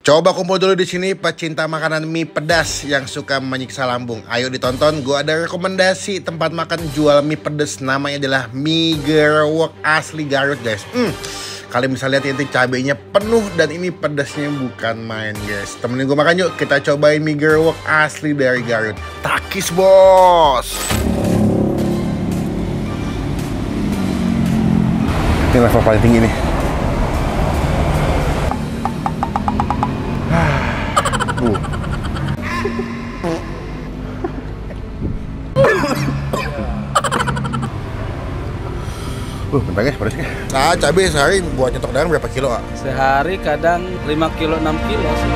Coba kumpul dulu di sini pecinta makanan mie pedas yang suka menyiksa lambung. Ayo ditonton, gue ada rekomendasi tempat makan jual mie pedas, namanya adalah Mie Gerowok asli Garut, guys. Kalian bisa lihat ini cabenya penuh dan ini pedasnya bukan main, guys. Temenin gue makan yuk, kita cobain Mie Gerowok asli dari Garut. Takis, bos. Ini level paling tinggi nih. Bentar guys, pedasnya. Nah, cabai sehari buat nyetok dagang berapa kilo, ah? Sehari kadang 5 kilo, 6 kilo sih.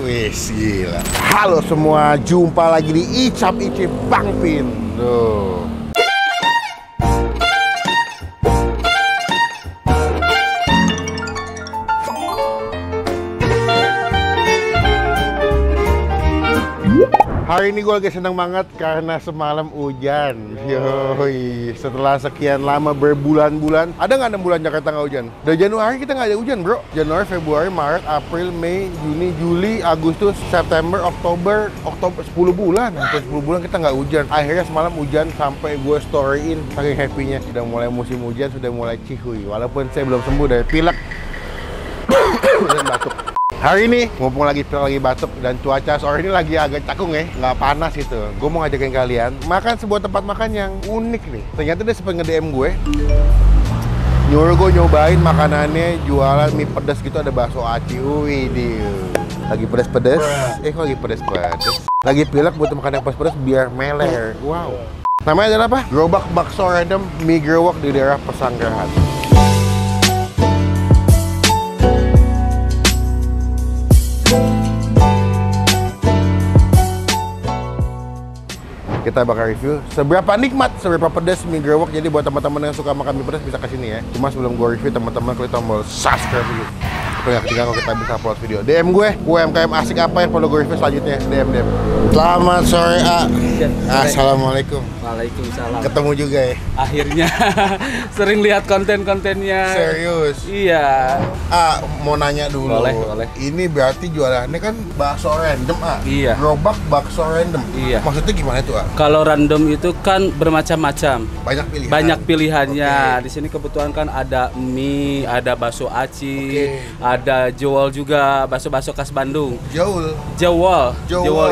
Wih, gila. Halo semua, jumpa lagi di Icap Icip Bang Pin. Tuh. Hari ini gue lagi senang banget karena semalam hujan. Yoi, setelah sekian lama berbulan-bulan. Ada nggak 6 bulan Jakarta nggak hujan? Dari Januari kita nggak ada hujan, bro. Januari, Februari, Maret, April, Mei, Juni, Juli, Agustus, September, Oktober 10 bulan. Hampir 10 bulan kita nggak hujan. Akhirnya semalam hujan sampai gue storyin saking happy-nya. Sudah mulai musim hujan, sudah mulai cihuy. Walaupun saya belum sembuh dari pilek dan batuk. Hari ini, mumpung lagi batuk dan cuaca sore ini lagi agak cakung ya, nggak panas gitu. Gue mau ngajakin kalian makan sebuah tempat makan yang unik nih. Ternyata dia sempat nge-DM gue, nyuruh gue nyobain makanannya, jualan mie pedas gitu, ada bakso aci. Widih, lagi pedas-pedas. Kok lagi pedas-pedas? Lagi pilek butuh makan yang pedas-pedas biar meler. Wow. Namanya adalah apa? Gerobak Bakso Random Mie Gerowok di daerah Pesanggerahan. Kita bakal review seberapa nikmat, seberapa pedas mie gerowok. Jadi buat teman-teman yang suka makan mie pedas bisa kesini ya. Cuma sebelum gue review, teman-teman klik tombol subscribe dulu. Itu yang ketiga kalau kita bisa upload video. DM gue, UMKM asik apa yang perlu gue review selanjutnya. DM. Selamat sore, A. Assalamualaikum. Waalaikumsalam. Ketemu juga ya. Akhirnya sering lihat konten-kontennya. Serius? Iya. A, mau nanya dulu. Boleh. Ini berarti jualannya kan bakso random, A. Iya. Gerobak bakso random. Iya. Maksudnya gimana itu, A? Kalau random itu kan bermacam-macam. Banyak pilihan. Banyak pilihannya. Okay. Di sini kebetulan kan ada mie, ada bakso aci, ada jewol juga, bakso-bakso khas Bandung. Jewol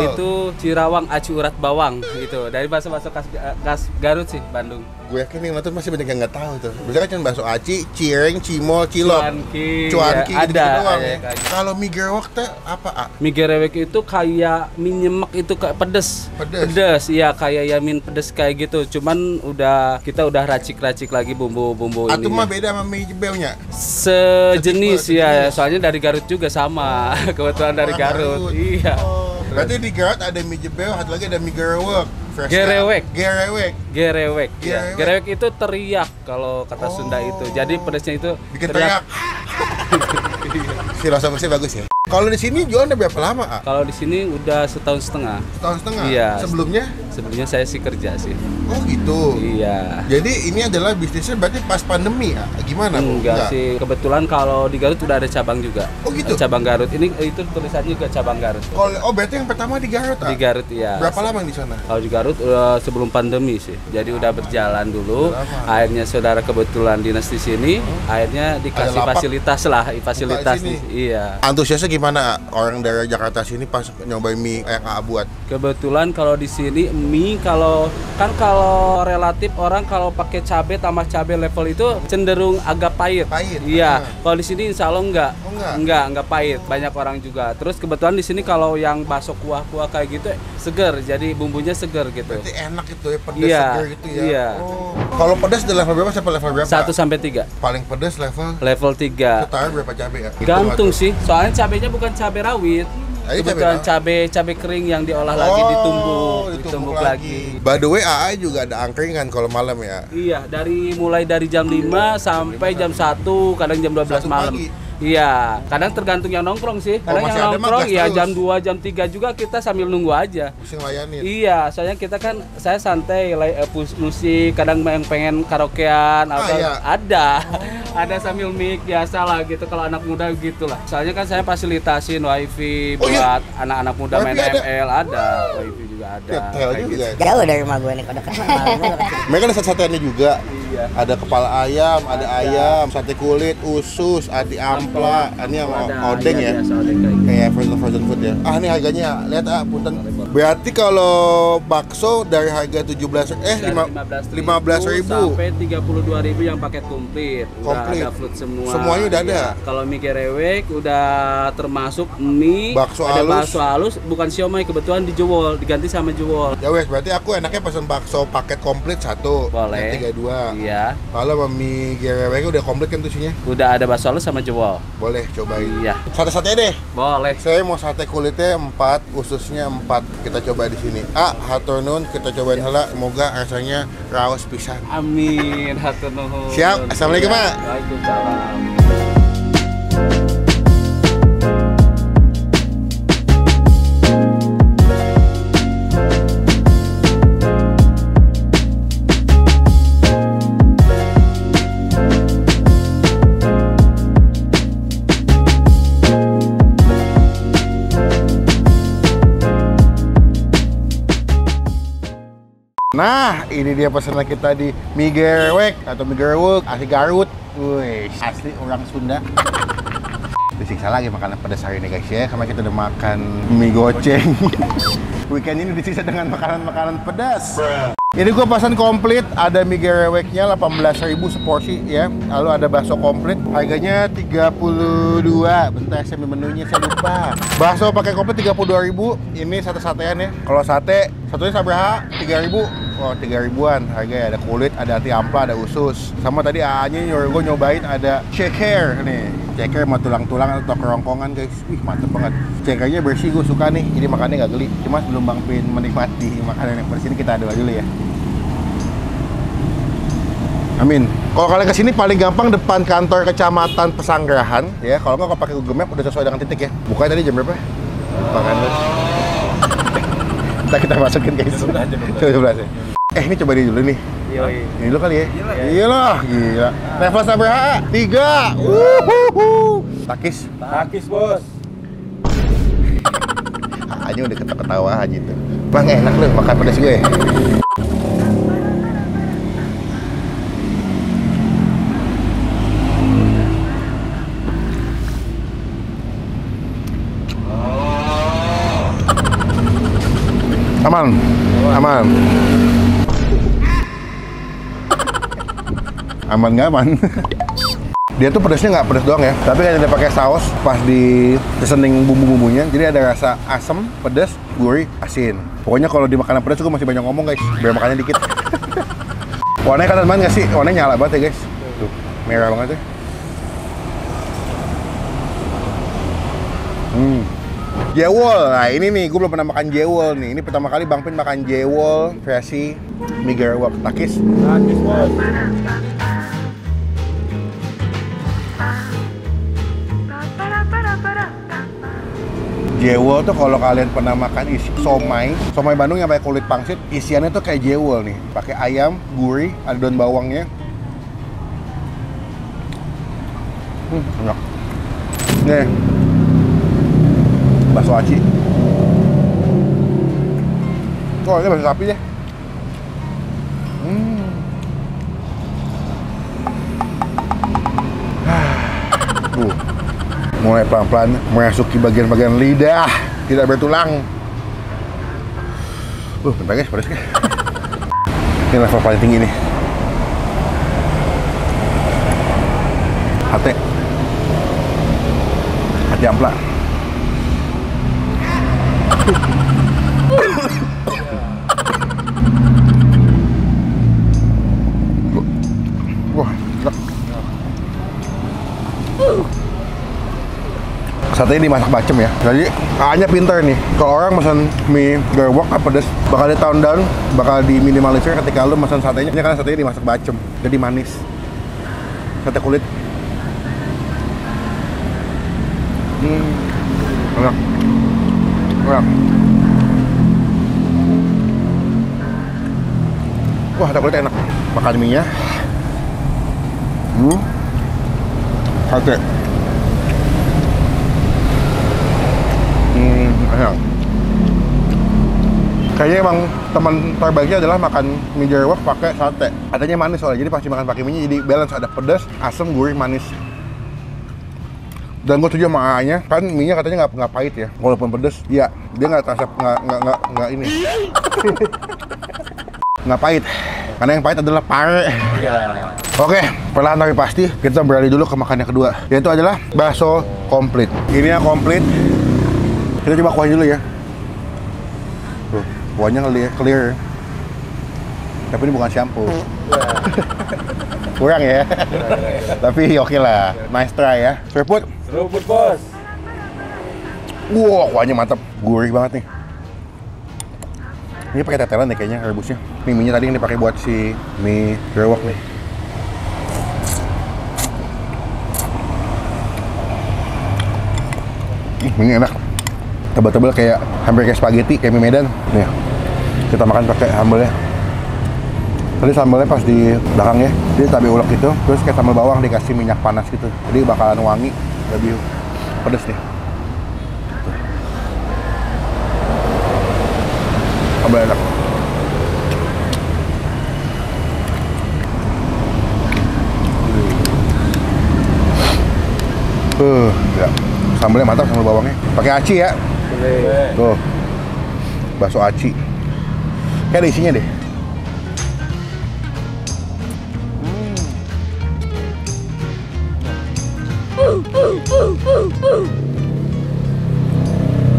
itu Cirawang aci urat bawang gitu. Dari bakso-bakso khas Garut sih, Bandung. Gue yakin yang nonton masih banyak yang nggak tahu tuh. Biasanya kan cuma bakso aci, cireng, cimol, cilok, cuanki ya, gitu doang ya. Kalau mie gerowok teh apa, A? Mie gerowok itu kayak mie nyemek itu kayak pedes. Iya, kayak yamin pedes kayak gitu. Cuman kita udah racik-racik lagi bumbu-bumbu ini. Atau mah beda sama mie jebelnya? Sejenis ya, soalnya dari Garut juga sama. Kebetulan dari Garut. Iya. Berarti di Garut ada mie jebel, satu lagi ada mie gerowok. Gerewek itu teriak kalau kata Sunda itu. Jadi pedasnya itu bikin teriak. Filosofinya bagus ya. Kalau di sini jualan udah berapa lama, A? Kalau di sini udah setahun setengah. Setahun setengah? Iya. Sebelumnya saya sih kerja sih. Oh gitu? Iya. Jadi ini adalah bisnisnya berarti pas pandemi, A? Gimana? Enggak sih. Kebetulan kalau di Garut udah ada cabang juga. Oh gitu? Cabang Garut. Itu tulisannya juga cabang Garut. Oh berarti yang pertama di Garut, A? Di Garut, iya. Berapa lama di sana? Kalau di Garut sebelum pandemi sih. Jadi udah berjalan dulu. Akhirnya saudara kebetulan dinas di sini. Akhirnya dikasih fasilitas. Iya. Antusiasnya gimana, A? Orang dari Jakarta sini pas nyobain mie yang A buat? Kebetulan kalau di sini mie kalau relatif orang kalau pakai cabai tambah cabai level itu cenderung agak pahit. Iya. Kalau di sini insya Allah enggak pahit. Banyak orang juga. Terus kebetulan di sini kalau yang bakso kuah-kuah kayak gitu seger. Jadi bumbunya seger gitu. Berarti enak itu ya, pedas seger gitu ya. Iya. Oh. Kalau pedas dari level berapa sampai level berapa? 1 sampai 3. Paling pedas level 3. Setara berapa cabai ya? Gantung sih. Soalnya cabainya bukan cabai rawit. Kebetulan cabai kering yang diolah lagi, ditumbuk lagi. By the way, AA juga ada angkringan kalau malam ya? Iya, mulai dari jam 5 sampai jam 1, kadang jam 12 malam. Iya, kadang tergantung yang nongkrong sih. Kadang masih yang ada nongkrong mah gas ya terus. jam 2, jam 3 juga kita sambil nunggu aja. Mesti ngelayanin. Iya, soalnya kita kan saya santai musik, kadang yang pengen karaokean atau iya. ada. Ada sambil mic biasa lah gitu kalau anak muda gitu lah. Soalnya kan saya fasilitasin wifi buat anak-anak muda main ML ada, wifi juga ada. Tel juga. Jauh dari rumah gue nih, kode kenal. Mereka ada sate-sateannya juga. Iya. Ada kepala ayam, ada ayam, sate kulit, usus, ati ampla, ini yang odeng ya. Biasa, odeng kayak gitu. Kayak frozen food ya. Ini harganya, lihat punten. Berarti kalau bakso dari harga 15.000 sampai 32.000 yang paket komplit. Udah ada float semua. Semuanya udah ada. Kalau mie gerewek udah termasuk mie, Bakso ada halus. bakso halus, bukan siomay, kebetulan dijewol, diganti sama jewol. Ya wes, berarti aku enaknya pesen bakso paket komplit 1. Boleh. Yang 32. Iya. Kalau mie gerewek udah komplit kan tuh isinya. Udah ada bakso halus sama jewol. Boleh cobain. Iya. Sate-sate deh. Boleh. Saya mau sate kulitnya 4, ususnya 4. Kita coba di sini. Hatur nuhun, kita cobain heula. Semoga rasanya raos pisan. Amin. Hatur nuhun. Siap. Assalamualaikum, Mak. Waalaikumsalam. Nah, ini dia pesanan kita di mie gerewek atau mie gerewek asli Garut. Wih, asli orang Sunda. Disiksa lagi makanan pedas hari ini guys ya, karena kita udah makan mie goceng. Weekend ini disiksa dengan makanan-makanan pedas. Ini gue pesan komplit, ada mie gereweknya 18.000 seporsi ya. Lalu ada bakso komplit, harganya 32. Bentar, saya menunya saya lupa. Bakso pakai komplit 32.000. Ini sate-satean ya. Kalau sate, satunya sabraha 3.000. Oh, 3.000-an harganya. Ada kulit, ada hati ampla, ada usus. Sama tadi AA-nya nyuruh gue nyobain ada ceker nih. Ceker sama tulang-tulang atau kerongkongan guys. Wih, mantep banget. Cekernya bersih, gue suka nih. Ini makannya gak geli. Cuma sebelum Bang Pin menikmati makanan yang bersih ini, kita doa dulu ya. Amin. Kalau kalian kesini paling gampang depan kantor kecamatan Pesanggerahan ya. Kalau nggak pakai Google Map udah sesuai dengan titik ya. Bukanya tadi jam berapa? Makan dulu. Kita masukin guys. Coba ya. Ini coba di dulu nih. Yoi. Ini dulu kali ya. Iya lah, gila. Level sampai berapa? 3. Takis. Takis, Bos. Aja udah ketawa-ketawa aja tuh. Bang, enak lu makan pedas gue. Aman, aman. Aman nggak aman? Dia tuh pedasnya nggak pedas doang ya, tapi kan dia pakai saus pas di seasoning bumbu-bumbunya, jadi ada rasa asam, pedas, gurih, asin. Pokoknya kalau di makanan pedas gue masih banyak ngomong guys, biar makannya dikit. Warnanya kelihatan banget nggak sih? Warnanya nyala banget ya guys. Tuh, merah banget ya. Jewol, nah ini nih, gue belum pernah makan jewol nih. Ini pertama kali Bang Pin makan jewol versi mie gerewek. Takis. Takis, Bos. Jewol tuh kalau kalian pernah makan isi somai Bandung yang pakai kulit pangsit, isiannya tuh kayak jewol nih. Pakai ayam, gurih, ada daun bawangnya. Enak. Nih. Bakso aci. Oh, ini bakso sapi deh. Mulai pelan-pelan memasuki bagian-bagian lidah tidak bertulang. Bentar guys, pedas guys. Ini level paling tinggi nih. Hati ampla. Wah, enak. Sate ini dimasak bacem ya. Jadi kakaknya pintar nih. Kalau orang pesan mie gerewek pedas, bakal di tone down, bakal diminimalisir ketika lu pesan satenya. Karena satenya dimasak bacem, jadi manis. Sate kulit. Enak. Enak. Wah, ada kulit enak. Makan mie-nya. Sate. Enak. Kayaknya emang teman terbaiknya adalah makan mie jerwak pakai sate. Katanya manis soalnya, jadi pasti makan pakai mie-nya jadi balance, ada pedas, asam, gurih, manis. Dan gue setuju sama A-nya, kan mie-nya katanya nggak pahit ya, walaupun pedas, ya dia nggak terasa nggak ini, nggak pahit. Karena yang pahit adalah pare. Oke, perlahan tapi pasti kita beralih dulu ke makan yang kedua, yaitu adalah bakso komplit. Ini yang komplit. Kita coba kuahnya dulu ya. Tuh, kuahnya clear. Tapi ini bukan shampoo. Kurang ya. Tapi oke lah. Nice try ya. Seruput. Seruput, Bos. Wow, kuahnya mantap. Gurih banget nih. Ini pakai tetelan deh kayaknya rebusnya. Nih mie-nya tadi yang dipakai buat si mie jerwak nih. Ini enak. Tebal-tebal kayak hampir kayak spaghetti, kayak mie Medan. Nih, kita makan pakai sambalnya. Tadi sambalnya pas di belakangnya, dia cabai ulek gitu, terus kayak sambal bawang dikasih minyak panas gitu. Jadi bakalan wangi, lebih pedes nih. Sambal enak. Ya. Sambalnya mantap, sambal bawangnya. Pakai aci ya. Tuh. Bakso aci. Kayak ada isinya deh.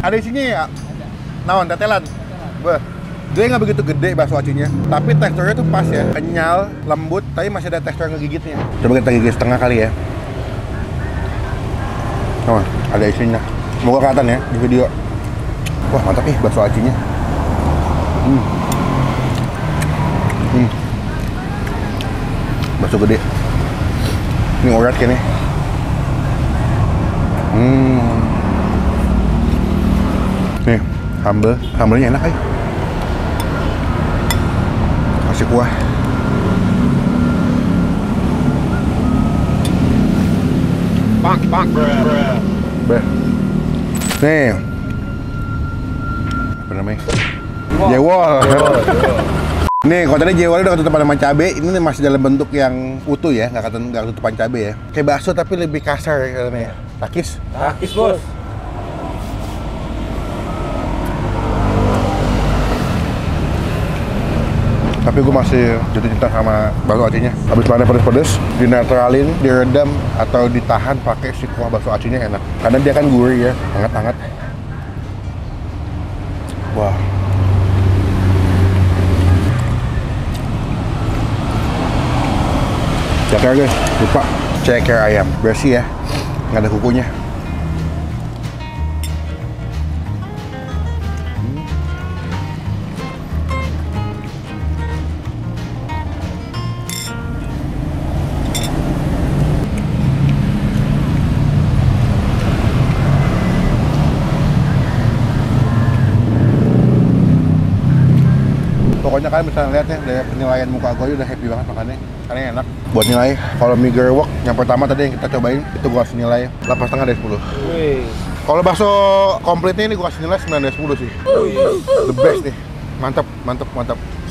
Ada isinya ya? Naon, tetelan? Beuh. Dia nggak begitu gede bakso acinya, tapi teksturnya tuh pas ya, kenyal, lembut, tapi masih ada tekstur ngegigitnya. Coba kita gigit setengah kali ya. Oh, ada isinya. Semoga kelihatan ya di video. Wah, mantap nih bakso acinya. Bakso gede. Ini urat kayaknya. Nih, sambalnya enak aja. Kasih kuah. Bang, Beh. Nih. Apa namanya? Jewol. Nih, kontennya jewolnya udah ketutupan sama cabai. Ini masih dalam bentuk yang utuh ya, nggak ketutupan cabai ya. Kayak bakso tapi lebih kasar katanya. Takis? Takis, Bos. Tapi gue masih jatuh cinta sama bakso acinya. Habis makannya pedes-pedes, dinetralin, diredam, atau ditahan pakai si kuah bakso acinya enak. Karena dia kan gurih ya, hangat-hangat. Wah. Ceker guys, lupa. Ceker ayam, bersih ya. Nggak ada kukunya. Pokoknya kalian bisa lihat ya dari penilaian muka gue udah happy banget makannya, karena enak. Buat nilai, kalau mie jerwak yang pertama tadi yang kita cobain itu gue kasih nilai 8,5 dari 10. Kalau bakso komplitnya ini gue kasih nilai 9 dari 10 sih. The best nih, mantap.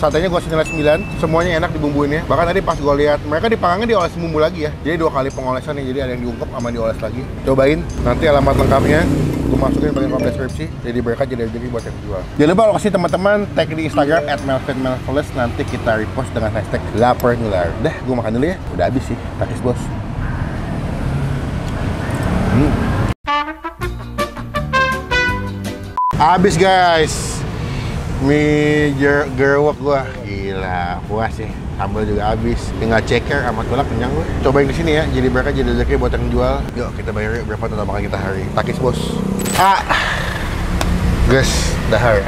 Satenya gue kasih nilai 9, semuanya enak dibumbuinnya. Bahkan tadi pas gue lihat mereka dipangangnya dioles bumbu lagi ya. Jadi 2 kali pengolesan nih, jadi ada yang diungkep sama dioles lagi. Cobain, nanti alamat lengkapnya gue masukin bagian kolom deskripsi, jadi mereka jadi buat yang jual. Jangan lupa lokasi teman-teman tag di Instagram @melvinmelveles, nanti kita repost dengan hashtag #lapernular. Dah, gue makan dulu ya. Udah habis sih, takis bos. Habis guys, mie jerwak gua gila puas sih. Sambal juga habis, tinggal ceker sama tulak, kenyang gue. Cobain di sini ya, jadi mereka jadi rezeki buat yang jual. Yuk kita bayar berapa total makan kita hari. Takis bos. Guys, dahar.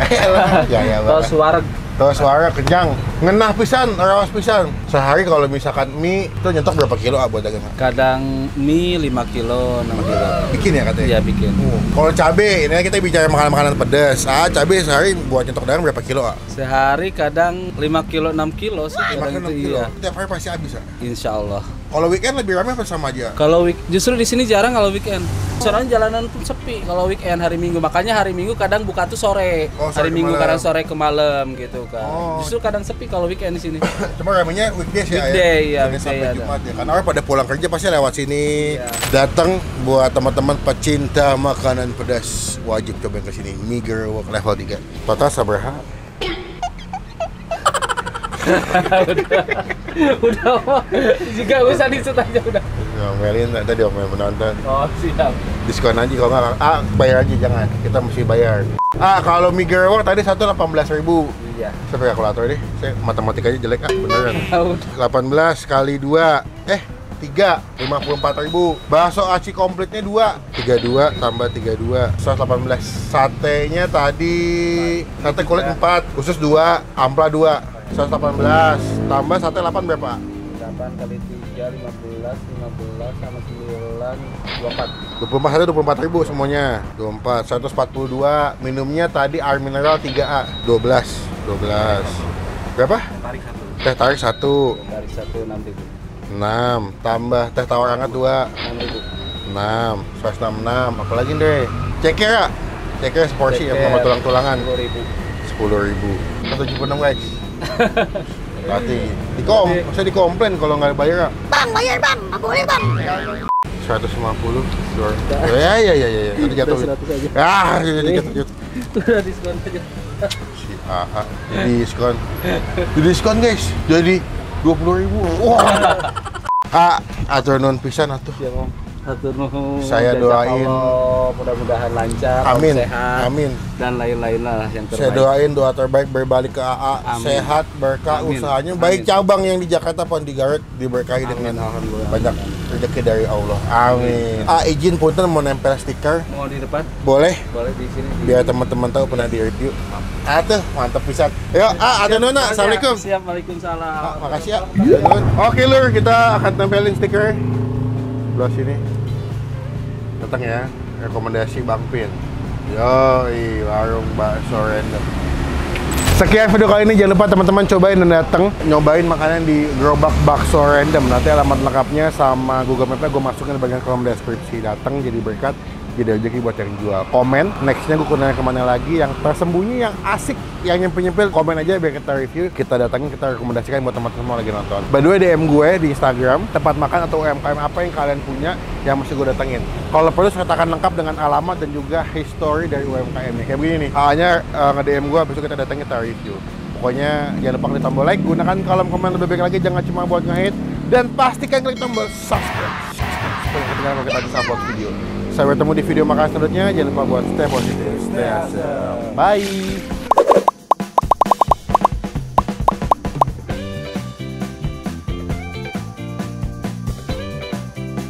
Gaya banget. Tos wareg. Tuh suara kenyang, ngenah pisan, rawas pisan. Sehari kalau misalkan mie itu nyetok berapa kilo buat dagang? Kadang mie 5 kilo, 6 kilo. Bikin ya katanya? Iya bikin. Kalau cabe, ini kita bicara makanan-makanan pedas. Cabe sehari buat nyetok dagang berapa kilo? Sehari kadang 5 kilo, 6 kilo sih. Kadang itu iya. Tiap hari pasti habis ya? Insya Allah. Kalau weekend lebih ramai apa sama aja? Kalau justru di sini jarang kalau weekend. Soalnya jalanan pun sepi kalau weekend hari Minggu. Makanya hari Minggu kadang buka tuh sore. Oh, sore hari Minggu ke kadang sore ke malam gitu kan. Oh. Justru kadang sepi kalau weekend di sini. Cuma ramainya weekdays ya? Weekday, ya, Senin weekday sampai ada. Jumat ya. Karena orang pada pulang kerja pasti lewat sini. Iya. Datang buat teman-teman pecinta makanan pedas wajib cobain ke sini. Mie Gerewok level 3. Total sabaraha? Udah mah. Juga usah disut aja udah. Ngomelin tadi omel penonton. Oh, siap. Diskon aja kalau nggak, bayar aja jangan, kita mesti bayar. Kalau mie gerewok tadi satu 18.000. Iya. Saya pakai kalkulator deh, saya matematikanya jelek beneran. Udah. 18 kali 2, 3, 54.000. Bakso aci komplitnya 2, 32 tambah 32, 118. Satenya tadi, sate kulit 4, khusus 2, ampla 2, 118. Tambah sate 8 berapa? 8 kali 3, 15 sama 9, 24. 24 satu 24.000 semuanya. 24 142. Minumnya tadi air mineral 3A 12. Berapa? Tarik satu. Teh tarik 1. Tarik 1, 6.000. 6 tambah teh tawar hangat 2. 6.000. 6 166. Apalagi deh? Ceker ya? Ceker seporsi yang sama tulang-tulangan. 10.000. 176 guys. Berarti saya dikomplain kalau nggak bayar. Bang, bayar bang, nggak boleh bang. 150 door. Ya. Tadi jatuh. 100 aja. Jadi jatuh. Udah diskon aja. Si AA diskon. Diskon guys. Jadi 20.000. Wah. Atur non pisan atuh. Ya, Om. Satu nuhun. Saya doain. Mudah-mudahan lancar, Amin. sehat, Amin. dan lain-lain lah yang terbaik. Saya doain doa terbaik berbalik ke AA, Amin. sehat, berkah Amin. usahanya, Amin. baik cabang yang di Jakarta pun di Garut diberkahi Amin, dengan alhamdulillah. banyak rezeki dari Allah. Amin. Izin punten mau nempel stiker, Mau di depan? boleh? Boleh di sini. Biar teman-teman tahu pernah di review. Tuh mantep pisan. Yuk, ada nona. Assalamualaikum. Siap, waalaikumsalam. Makasih ya. Oke lur, kita akan tempelin stiker sebelah sini. Datang ya, rekomendasi Bang Pin. Yoi, warung bakso random. Sekian video kali ini, jangan lupa teman-teman cobain dan datang nyobain makanan di Gerobak Bakso Random. Nanti alamat lengkapnya sama Google Map-nya gue masukin di bagian kolom deskripsi. Datang jadi berkat, jadi rezeki buat yang jual. Komen, nextnya gue kunanya kemana lagi yang tersembunyi, yang asik, yang nyempil-nyempil, komen aja biar kita review, kita datangin, kita rekomendasikan buat teman-teman lagi nonton. By the way, DM gue di Instagram, tempat makan atau UMKM apa yang kalian punya yang mesti gue datengin. Kalau perlu katakan lengkap dengan alamat dan juga history dari UMKM-nya. Kayak begini nih, hanya nge-DM gue, habis itu kita datangin, kita review. Pokoknya jangan lupa klik tombol like, gunakan kolom komen lebih baik lagi, jangan cuma buat nge-hit, dan pastikan klik tombol subscribe supaya ketinggalan kalau kita bisa upload video. Sampai bertemu di video makanan selanjutnya. Jangan lupa buat stay positif, stay awesome. Bye.